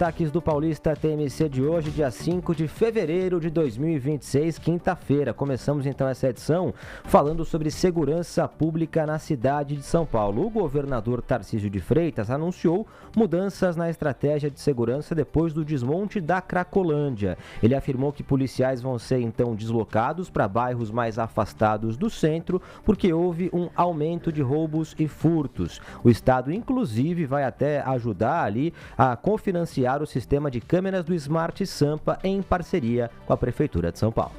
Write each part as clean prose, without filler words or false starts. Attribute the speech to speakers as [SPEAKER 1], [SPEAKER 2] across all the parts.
[SPEAKER 1] Destaques do Paulista TMC de hoje, dia 5 de fevereiro de 2026, quinta-feira. Começamos então essa edição falando sobre segurança pública na cidade de São Paulo. O governador Tarcísio de Freitas anunciou mudanças na estratégia de segurança depois do desmonte da Cracolândia. Ele afirmou que policiais vão ser então deslocados para bairros mais afastados do centro, porque houve um aumento de roubos e furtos. O Estado, inclusive, vai até ajudar ali a cofinanciar o sistema de câmeras do Smart Sampa em parceria com a Prefeitura de São Paulo.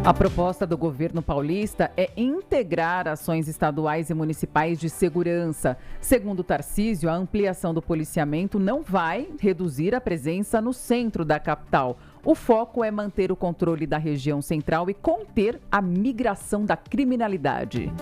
[SPEAKER 2] A proposta do governo paulista é integrar ações estaduais e municipais de segurança. Segundo Tarcísio, a ampliação do policiamento não vai reduzir a presença no centro da capital. O foco é manter o controle da região central e conter a migração da criminalidade.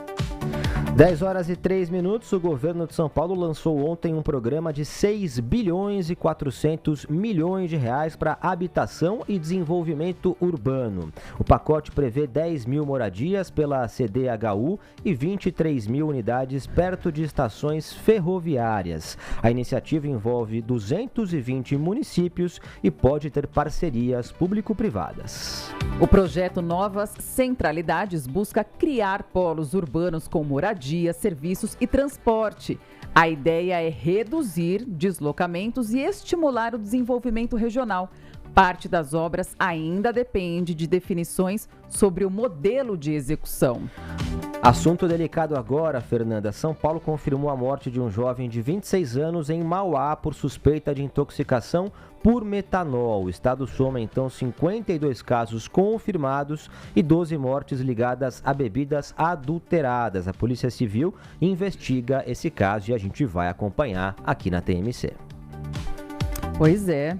[SPEAKER 1] 10 horas e 3 minutos, o governo de São Paulo lançou ontem um programa de 6 bilhões e 400 milhões de reais para habitação e desenvolvimento urbano. O pacote prevê 10 mil moradias pela CDHU e 23 mil unidades perto de estações ferroviárias. A iniciativa envolve 220 municípios e pode ter parcerias público-privadas.
[SPEAKER 2] O projeto Novas Centralidades busca criar polos urbanos com moradia, serviços e transporte. A ideia é reduzir deslocamentos e estimular o desenvolvimento regional. Parte das obras ainda depende de definições sobre o modelo de execução.
[SPEAKER 1] Assunto delicado agora, Fernanda. São Paulo confirmou a morte de um jovem de 26 anos em Mauá por suspeita de intoxicação por metanol. O estado soma então 52 casos confirmados e 12 mortes ligadas a bebidas adulteradas. A Polícia Civil investiga esse caso e a gente vai acompanhar aqui na TMC.
[SPEAKER 2] Pois é.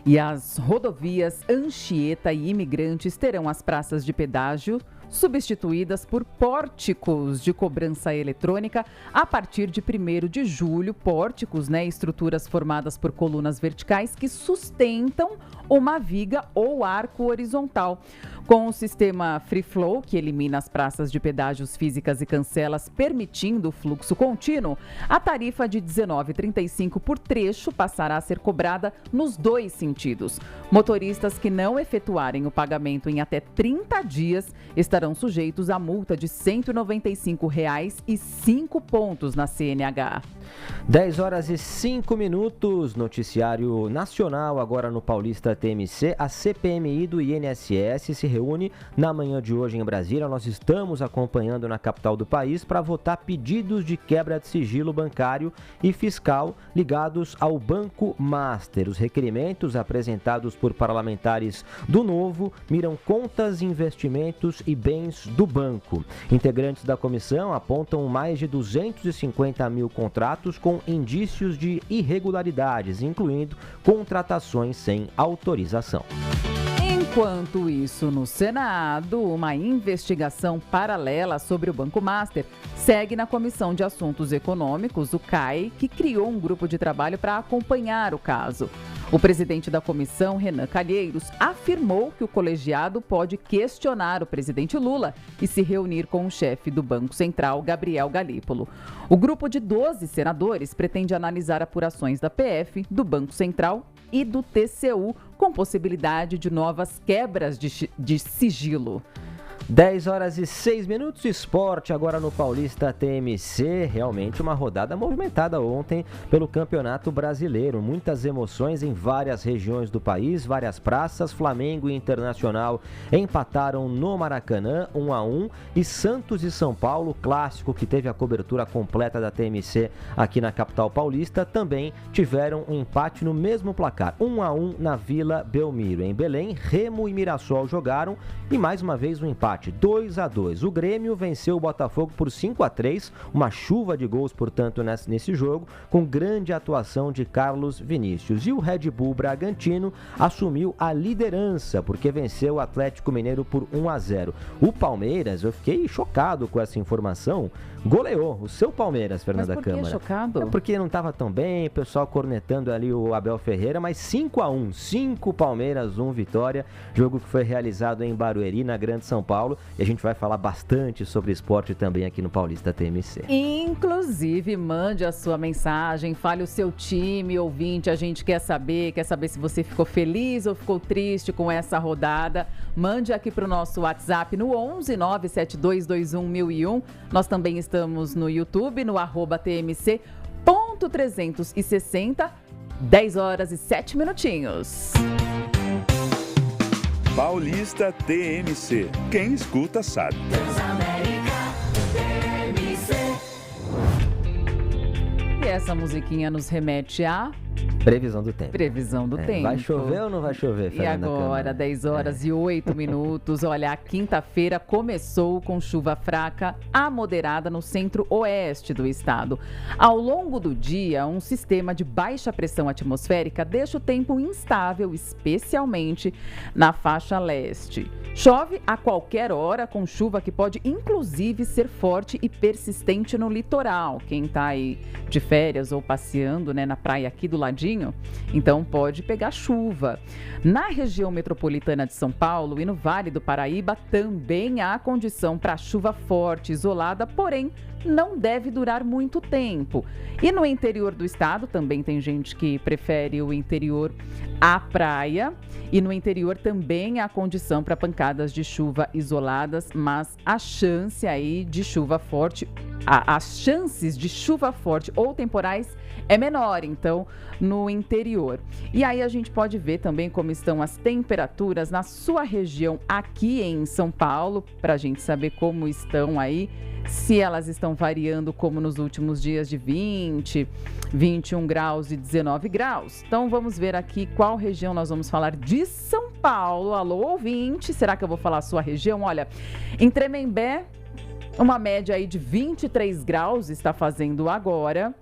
[SPEAKER 2] E as rodovias Anchieta e Imigrantes terão as praças de pedágio substituídas por pórticos de cobrança eletrônica a partir de 1º de julho. Pórticos, estruturas formadas por colunas verticais que sustentam uma viga ou arco horizontal. Com o sistema Free Flow, que elimina as praças de pedágios físicas e cancelas, permitindo o fluxo contínuo, a tarifa de R$ 19,35 por trecho passará a ser cobrada nos dois sentidos. Motoristas que não efetuarem o pagamento em até 30 dias estarão sujeitos a multa de R$ 195,05 na CNH.
[SPEAKER 1] 10 horas e 5 minutos, noticiário nacional agora no Paulista TMC. A CPMI do INSS se reúne na manhã de hoje em Brasília. Nós estamos acompanhando na capital do país para votar pedidos de quebra de sigilo bancário e fiscal ligados ao Banco Master. Os requerimentos apresentados por parlamentares do Novo miram contas, investimentos e bens do banco. Integrantes da comissão apontam mais de 250 mil contratos com indícios de irregularidades, incluindo contratações sem autorização.
[SPEAKER 2] Enquanto isso, no Senado, uma investigação paralela sobre o Banco Master segue na Comissão de Assuntos Econômicos, o CAE, que criou um grupo de trabalho para acompanhar o caso. O presidente da comissão, Renan Calheiros, afirmou que o colegiado pode questionar o presidente Lula e se reunir com o chefe do Banco Central, Gabriel Galípolo. O grupo de 12 senadores pretende analisar apurações da PF, do Banco Central e do TCU, com possibilidade de novas quebras de sigilo.
[SPEAKER 1] 10 horas e 6 minutos, esporte agora no Paulista TMC. Realmente uma rodada movimentada ontem pelo Campeonato Brasileiro. Muitas emoções em várias regiões do país, várias praças. Flamengo e Internacional empataram no Maracanã, 1-1. E Santos e São Paulo, clássico que teve a cobertura completa da TMC aqui na capital paulista, também tiveram um empate no mesmo placar, 1-1 na Vila Belmiro. Em Belém, Remo e Mirassol jogaram e mais uma vez um empate, 2-2. O Grêmio venceu o Botafogo por 5-3, uma chuva de gols, portanto, nesse jogo, com grande atuação de Carlos Vinícius. E o Red Bull Bragantino assumiu a liderança, porque venceu o Atlético Mineiro por 1-0. O Palmeiras, eu fiquei chocado com essa informação, goleou o seu Palmeiras, Fernanda Câmara.
[SPEAKER 2] Mas por que chocado?
[SPEAKER 1] É porque não estava tão bem, o pessoal cornetando ali o Abel Ferreira, mas 5-1, 5 Palmeiras, 1 Vitória, jogo que foi realizado em Barueri, na Grande São Paulo. Paulo, e a gente vai falar bastante sobre esporte também aqui no Paulista TMC.
[SPEAKER 2] Inclusive, mande a sua mensagem, fale o seu time, ouvinte, a gente quer saber se você ficou feliz ou ficou triste com essa rodada. Mande aqui para o nosso WhatsApp no 11 97221 1001. Nós também estamos no YouTube, no @tmc.360, 10 horas e 7 minutinhos.
[SPEAKER 3] Paulista TMC. Quem escuta sabe.
[SPEAKER 2] E essa musiquinha nos remete a...
[SPEAKER 1] Previsão do tempo.
[SPEAKER 2] Previsão do tempo.
[SPEAKER 1] Vai chover ou não vai chover, Fernanda?
[SPEAKER 2] E agora,
[SPEAKER 1] Câmara?
[SPEAKER 2] 10 horas e 8 minutos. Olha, a quinta-feira começou com chuva fraca a moderada no centro-oeste do estado. Ao longo do dia, um sistema de baixa pressão atmosférica deixa o tempo instável, especialmente na faixa leste. Chove a qualquer hora, com chuva que pode inclusive ser forte e persistente no litoral. Quem está aí de férias ou passeando, né, na praia aqui do ladinho, então pode pegar chuva. Na região metropolitana de São Paulo e no Vale do Paraíba também há condição para chuva forte, isolada, porém não deve durar muito tempo. E no interior do estado também tem gente que prefere o interior à praia. E no interior também há condição para pancadas de chuva isoladas, mas a chance aí de chuva forte, as chances de chuva forte ou temporais é menor, então, no interior. E aí a gente pode ver também como estão as temperaturas na sua região aqui em São Paulo, para a gente saber como estão aí, se elas estão variando como nos últimos dias de 20, 21 graus e 19 graus. Então vamos ver aqui qual região nós vamos falar de São Paulo. Alô, ouvinte, será que eu vou falar a sua região? Olha, em Tremembé, uma média aí de 23 graus está fazendo agora.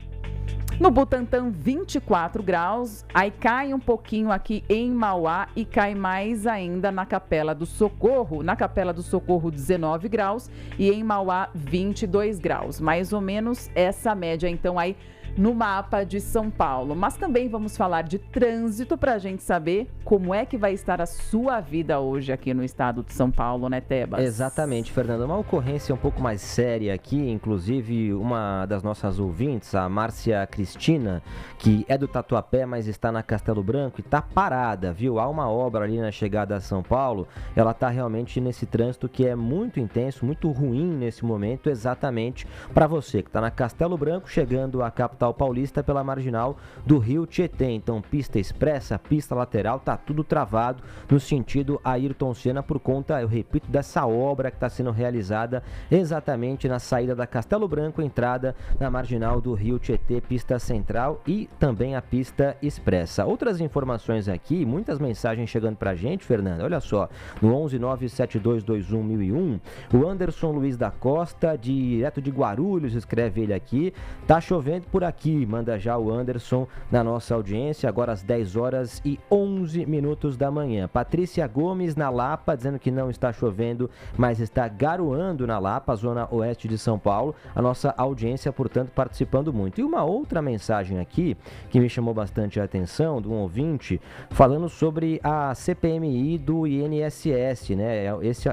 [SPEAKER 2] No Butantã, 24 graus, aí cai um pouquinho aqui em Mauá e cai mais ainda na Capela do Socorro. Na Capela do Socorro, 19 graus e em Mauá, 22 graus. Mais ou menos essa média, então, aí no mapa de São Paulo. Mas também vamos falar de trânsito para a gente saber como é que vai estar a sua vida hoje aqui no estado de São Paulo, né, Tebas?
[SPEAKER 1] Exatamente, Fernanda. Uma ocorrência um pouco mais séria aqui, inclusive uma das nossas ouvintes, a Márcia Cristina, que é do Tatuapé, mas está na Castelo Branco e está parada, viu? Há uma obra ali na chegada a São Paulo, ela está realmente nesse trânsito que é muito intenso, muito ruim nesse momento, exatamente para você que está na Castelo Branco, chegando à capital paulista pela marginal do Rio Tietê. Então, pista expressa, pista lateral, tá tudo travado no sentido Ayrton Senna por conta, eu repito, dessa obra que está sendo realizada exatamente na saída da Castelo Branco, entrada na marginal do Rio Tietê, pista central e também a pista expressa. Outras informações aqui, muitas mensagens chegando pra gente, Fernanda, olha só, no 11972211001, o Anderson Luiz da Costa, direto de Guarulhos, escreve ele aqui, tá chovendo por aqui, manda já o Anderson na nossa audiência, agora às 10 horas e 11 minutos da manhã. Patrícia Gomes na Lapa, dizendo que não está chovendo, mas está garoando na Lapa, zona oeste de São Paulo. A nossa audiência, portanto, participando muito. E uma outra mensagem aqui, que me chamou bastante a atenção, de um ouvinte, falando sobre a CPMI do INSS, né?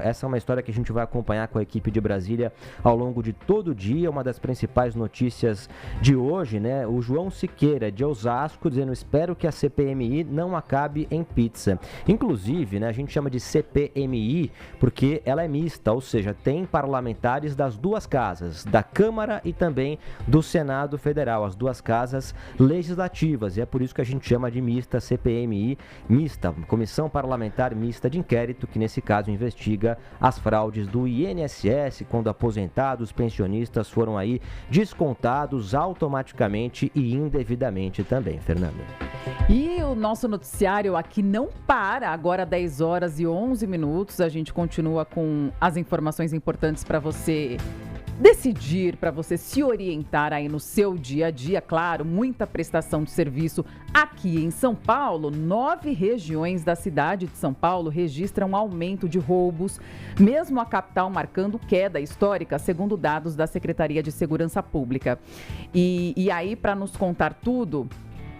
[SPEAKER 1] Essa é uma história que a gente vai acompanhar com a equipe de Brasília ao longo de todo o dia, uma das principais notícias de hoje, né? O João Siqueira, de Osasco, dizendo: espero que a CPMI não acabe em pizza. Inclusive, né, a gente chama de CPMI porque ela é mista, ou seja, tem parlamentares das duas casas, da Câmara e também do Senado Federal, as duas casas legislativas, e é por isso que a gente chama de mista, CPMI mista, Comissão Parlamentar Mista de Inquérito, que nesse caso investiga as fraudes do INSS, quando aposentados, pensionistas foram aí descontados automaticamente e indevidamente também, Fernanda.
[SPEAKER 2] E o nosso noticiário aqui não para, agora 10 horas e 11 minutos, a gente continua com as informações importantes para você decidir, para você se orientar aí no seu dia a dia. Claro, muita prestação de serviço aqui em São Paulo. 9 regiões da cidade de São Paulo registram aumento de roubos, mesmo a capital marcando queda histórica, segundo dados da Secretaria de Segurança Pública. E aí, para nos contar tudo,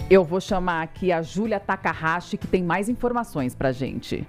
[SPEAKER 2] eu vou chamar aqui a Júlia Takahashi, que tem mais informações pra gente.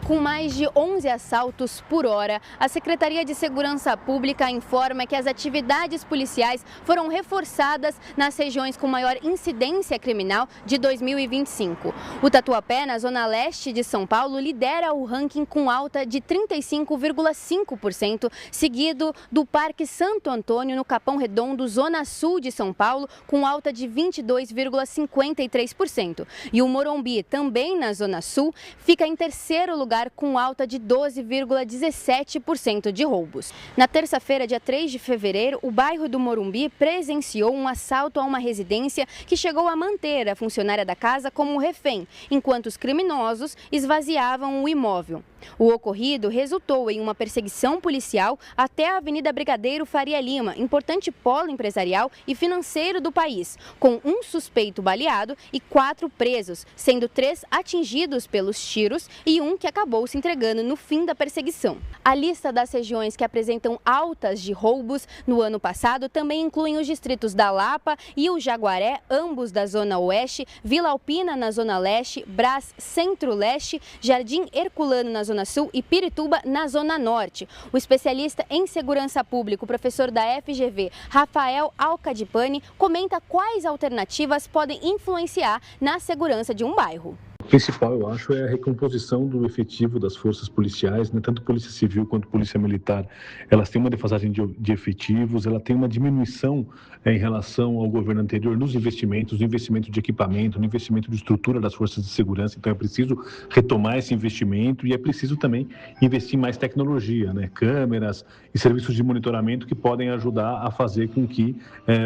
[SPEAKER 4] Com mais de 11 assaltos por hora, a Secretaria de Segurança Pública informa que as atividades policiais foram reforçadas nas regiões com maior incidência criminal de 2025. O Tatuapé, na zona leste de São Paulo, lidera o ranking com alta de 35,5%, seguido do Parque Santo Antônio, no Capão Redondo, zona sul de São Paulo, com alta de 22,53%. E o Morumbi, também na zona sul, fica em terceiro lugar com alta de 12,17% de roubos. Na terça-feira, dia 3 de fevereiro, o bairro do Morumbi presenciou um assalto a uma residência que chegou a manter a funcionária da casa como refém, enquanto os criminosos esvaziavam o imóvel. O ocorrido resultou em uma perseguição policial até a Avenida Brigadeiro Faria Lima, importante polo empresarial e financeiro do país, com um suspeito baleado e 4 presos, sendo 3 atingidos pelos tiros e um que acabou se entregando no fim da perseguição. A lista das regiões que apresentam altas de roubos no ano passado também incluem os distritos da Lapa e o Jaguaré, ambos da Zona Oeste, Vila Alpina na Zona Leste, Brás Centro-Leste, Jardim Herculano na Zona Sul e Pirituba na Zona Norte. O especialista em segurança pública, o professor da FGV, Rafael Alcadipani, comenta quais alternativas podem influenciar na segurança de um bairro.
[SPEAKER 5] O principal, eu acho, é a recomposição do efetivo das forças policiais, né? Tanto Polícia Civil quanto Polícia Militar. Elas têm uma defasagem de efetivos, ela tem uma diminuição em relação ao governo anterior nos investimentos, no investimento de equipamento, no investimento de estrutura das forças de segurança. Então é preciso retomar esse investimento e é preciso também investir em mais tecnologia, né? Câmeras e serviços de monitoramento que podem ajudar a fazer com que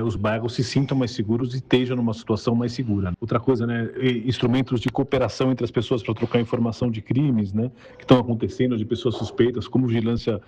[SPEAKER 5] os bairros se sintam mais seguros e estejam numa situação mais segura. Outra coisa, né? Instrumentos de cooperação entre as pessoas para trocar informação de crimes, né, que estão acontecendo, de pessoas suspeitas, como vigilância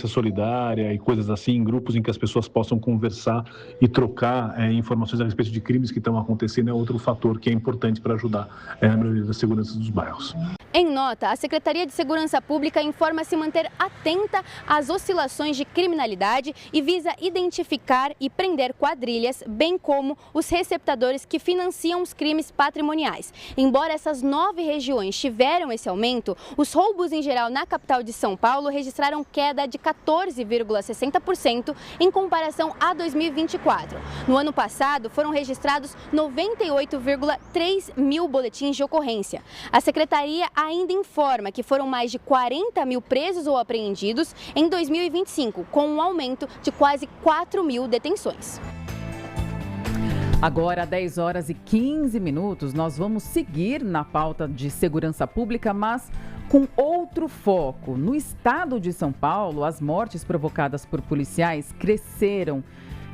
[SPEAKER 5] solidária e coisas assim, em grupos em que as pessoas possam conversar e trocar informações a respeito de crimes que estão acontecendo, é outro fator que é importante para ajudar na melhoria da segurança dos bairros.
[SPEAKER 4] Em nota, a Secretaria de Segurança Pública informa se manter atenta às oscilações de criminalidade e visa identificar e prender quadrilhas, bem como os receptadores que financiam os crimes patrimoniais. Embora essas 9 regiões tiveram esse aumento, os roubos em geral na capital de São Paulo registraram queda de 14,60% em comparação a 2024. No ano passado, foram registrados 98,3 mil boletins de ocorrência. A Secretaria ainda informa que foram mais de 40 mil presos ou apreendidos em 2025, com um aumento de quase 4 mil detenções.
[SPEAKER 2] Agora, 10 horas e 15 minutos, nós vamos seguir na pauta de segurança pública, mas com outro foco. No estado de São Paulo, as mortes provocadas por policiais cresceram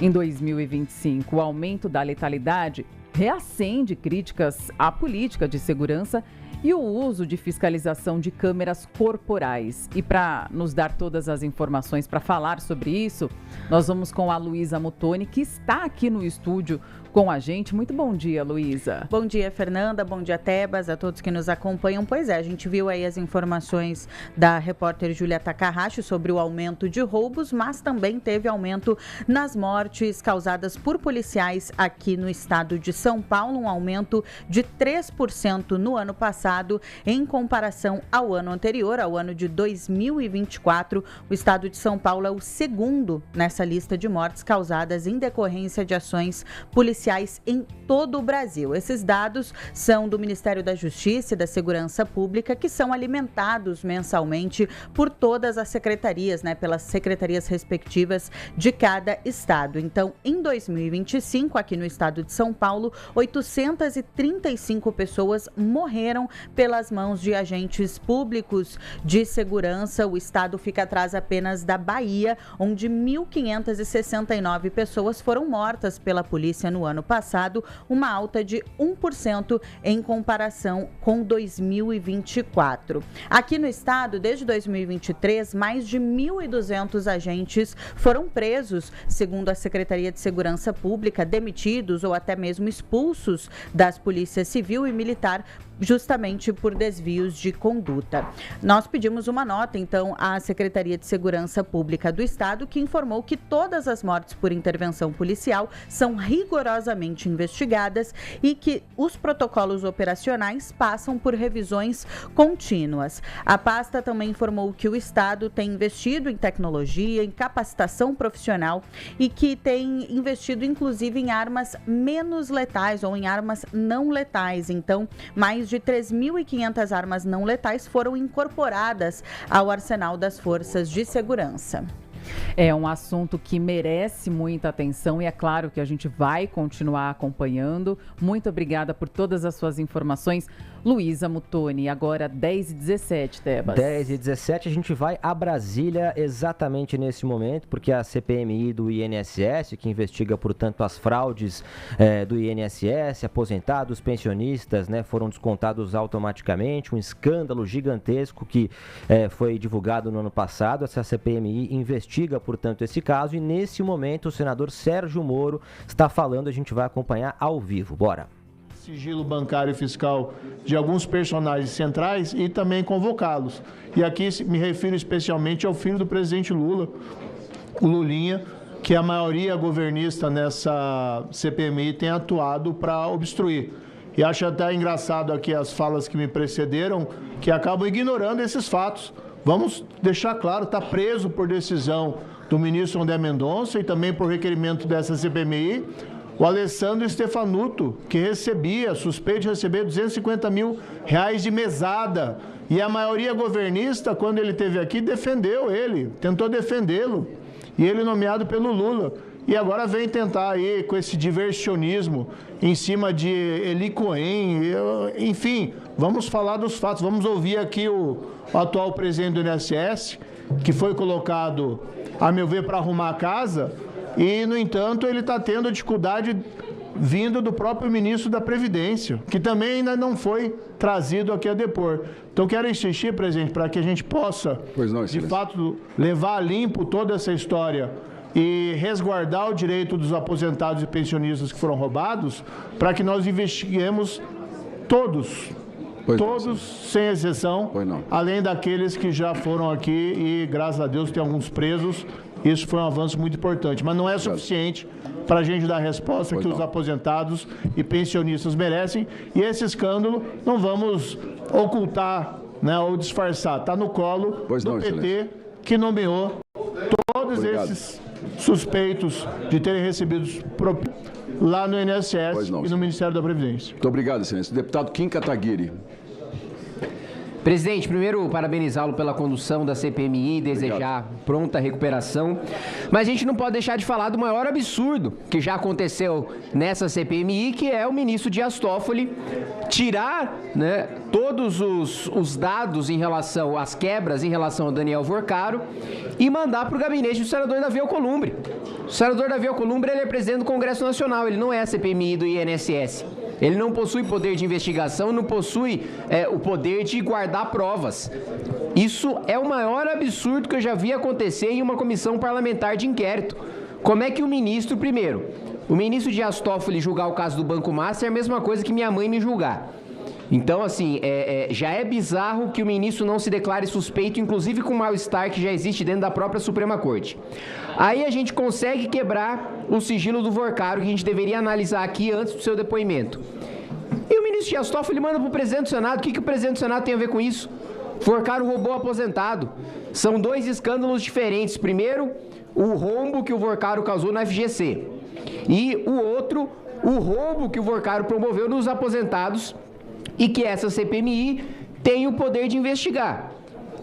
[SPEAKER 2] em 2025. O aumento da letalidade reacende críticas à política de segurança e o uso de fiscalização de câmeras corporais. E para nos dar todas as informações para falar sobre isso, nós vamos com a Luísa Muttoni, que está aqui no estúdio com a gente. Muito bom dia, Luísa.
[SPEAKER 6] Bom dia, Fernanda. Bom dia, Tebas, a todos que nos acompanham. Pois é, a gente viu aí as informações da repórter Júlia Takahashi sobre o aumento de roubos, mas também teve aumento nas mortes causadas por policiais aqui no estado de São Paulo, um aumento de 3% no ano passado em comparação ao ano anterior, ao ano de 2024. O estado de São Paulo é o segundo nessa lista de mortes causadas em decorrência de ações policiais em todo o Brasil. Esses dados são do Ministério da Justiça e da Segurança Pública, que são alimentados mensalmente por todas as secretarias, pelas secretarias respectivas de cada estado. Então, em 2025, aqui no estado de São Paulo, 835 pessoas morreram pelas mãos de agentes públicos de segurança. O estado fica atrás apenas da Bahia, onde 1.569 pessoas foram mortas pela polícia no ano passado, uma alta de 1% em comparação com 2024. Aqui no estado, desde 2023, mais de 1.200 agentes foram presos, segundo a Secretaria de Segurança Pública, demitidos ou até mesmo expulsos das polícias civil e militar justamente por desvios de conduta. Nós pedimos uma nota, então, à Secretaria de Segurança Pública do Estado, que informou que todas as mortes por intervenção policial são rigorosamente investigadas e que os protocolos operacionais passam por revisões contínuas. A pasta também informou que o Estado tem investido em tecnologia, em capacitação profissional e que tem investido, inclusive, em armas menos letais ou em armas não letais. Então, mais de 3.500 armas não letais foram incorporadas ao arsenal das forças de segurança.
[SPEAKER 2] É um assunto que merece muita atenção e é claro que a gente vai continuar acompanhando. Muito obrigada por todas as suas informações. Luísa Muttoni, agora 10h17, Tebas.
[SPEAKER 1] 10h17, a gente vai a Brasília exatamente nesse momento, porque a CPMI do INSS, que investiga, portanto, as fraudes do INSS, aposentados, pensionistas, né, foram descontados automaticamente, um escândalo gigantesco que foi divulgado no ano passado. Essa CPMI investiga, portanto, esse caso e nesse momento o senador Sérgio Moro está falando, a gente vai acompanhar ao vivo. Bora!
[SPEAKER 7] Sigilo bancário e fiscal de alguns personagens centrais e também convocá-los. E aqui me refiro especialmente ao filho do presidente Lula, o Lulinha, que a maioria governista nessa CPMI tem atuado para obstruir. E acho até engraçado aqui as falas que me precederam, que acabam ignorando esses fatos. Vamos deixar claro, está preso por decisão do ministro André Mendonça e também por requerimento dessa CPMI, o Alessandro Stefanuto, que recebia, suspeito de receber R$250 mil de mesada. E a maioria governista, quando ele esteve aqui, defendeu ele, tentou defendê-lo. E ele nomeado pelo Lula. E agora vem tentar aí com esse diversionismo em cima de Eli Cohen. Enfim, vamos falar dos fatos. Vamos ouvir aqui o atual presidente do INSS, que foi colocado, a meu ver, para arrumar a casa. E, no entanto, ele está tendo dificuldade vindo do próprio ministro da Previdência, que também ainda não foi trazido aqui a depor. Então, quero insistir, presidente, para que a gente possa, de fato, levar a limpo toda essa história e resguardar o direito dos aposentados e pensionistas que foram roubados, para que nós investiguemos todos, sem exceção, além daqueles que já foram aqui e, graças a Deus, tem alguns presos. Isso foi um avanço muito importante, mas não é suficiente para a gente dar a resposta que os aposentados e pensionistas merecem. E esse escândalo não vamos ocultar, né, ou disfarçar. Está no colo do PT, que nomeou todos esses suspeitos de terem recebido lá no INSS e no Ministério da Previdência.
[SPEAKER 8] Muito obrigado, excelência. Deputado Kim Kataguiri.
[SPEAKER 9] Presidente, primeiro parabenizá-lo pela condução da CPMI, desejar pronta recuperação, mas a gente não pode deixar de falar do maior absurdo que já aconteceu nessa CPMI, que é o ministro Dias Toffoli tirar, né, todos os dados em relação às quebras em relação ao Daniel Vorcaro e mandar para o gabinete do senador Davi Alcolumbre. O senador Davi Alcolumbre, ele é presidente do Congresso Nacional, ele não é a CPMI do INSS. Ele não possui poder de investigação, não possui o poder de guardar provas. Isso é o maior absurdo que eu já vi acontecer em uma comissão parlamentar de inquérito. Como é que o ministro, primeiro, o ministro Dias Toffoli julgar o caso do Banco Master é a mesma coisa que minha mãe me julgar. Então, assim, já é bizarro que o ministro não se declare suspeito, inclusive com o mal-estar que já existe dentro da própria Suprema Corte. Aí a gente consegue quebrar o sigilo do Vorcaro, que a gente deveria analisar aqui antes do seu depoimento. E o ministro Dias Toffoli manda para o presidente do Senado. O que o presidente do Senado tem a ver com isso? Vorcaro roubou aposentado. São dois escândalos diferentes. Primeiro, o rombo que o Vorcaro causou na FGC. E o outro, o roubo que o Vorcaro promoveu nos aposentados e que essa CPMI tem o poder de investigar.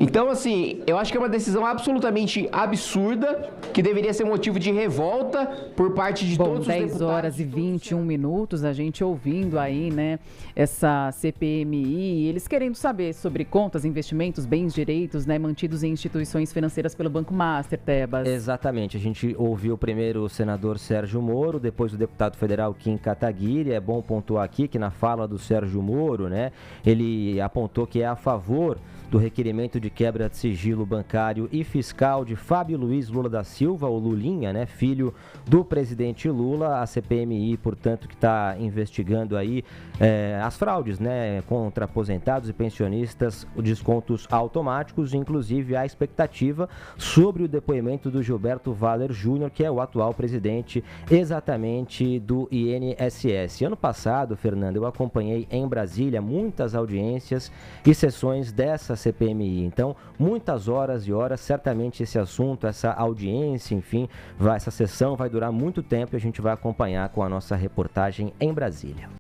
[SPEAKER 9] Então, assim, eu acho que é uma decisão absolutamente absurda, que deveria ser motivo de revolta por parte de todos os deputados.
[SPEAKER 2] 10h21, a gente ouvindo aí, né, essa CPMI, eles querendo saber sobre contas, investimentos, bens, direitos, né, mantidos em instituições financeiras pelo Banco Master, Tebas.
[SPEAKER 1] Exatamente, a gente ouviu primeiro o senador Sérgio Moro, depois o deputado federal Kim Kataguiri. É bom pontuar aqui que na fala do Sérgio Moro, né, ele apontou que é a favor do requerimento de quebra de sigilo bancário e fiscal de Fábio Luiz Lula da Silva, o Lulinha, né, filho do presidente Lula. A CPMI, portanto, que está investigando aí as fraudes, né, contra aposentados e pensionistas, descontos automáticos, inclusive a expectativa sobre o depoimento do Gilberto Valer Júnior, que é o atual presidente exatamente do INSS. Ano passado, Fernando, eu acompanhei em Brasília muitas audiências e sessões dessa CPMI. Então, muitas horas e horas, certamente esse assunto, essa audiência, enfim, essa sessão vai durar muito tempo e a gente vai acompanhar com a nossa reportagem em Brasília.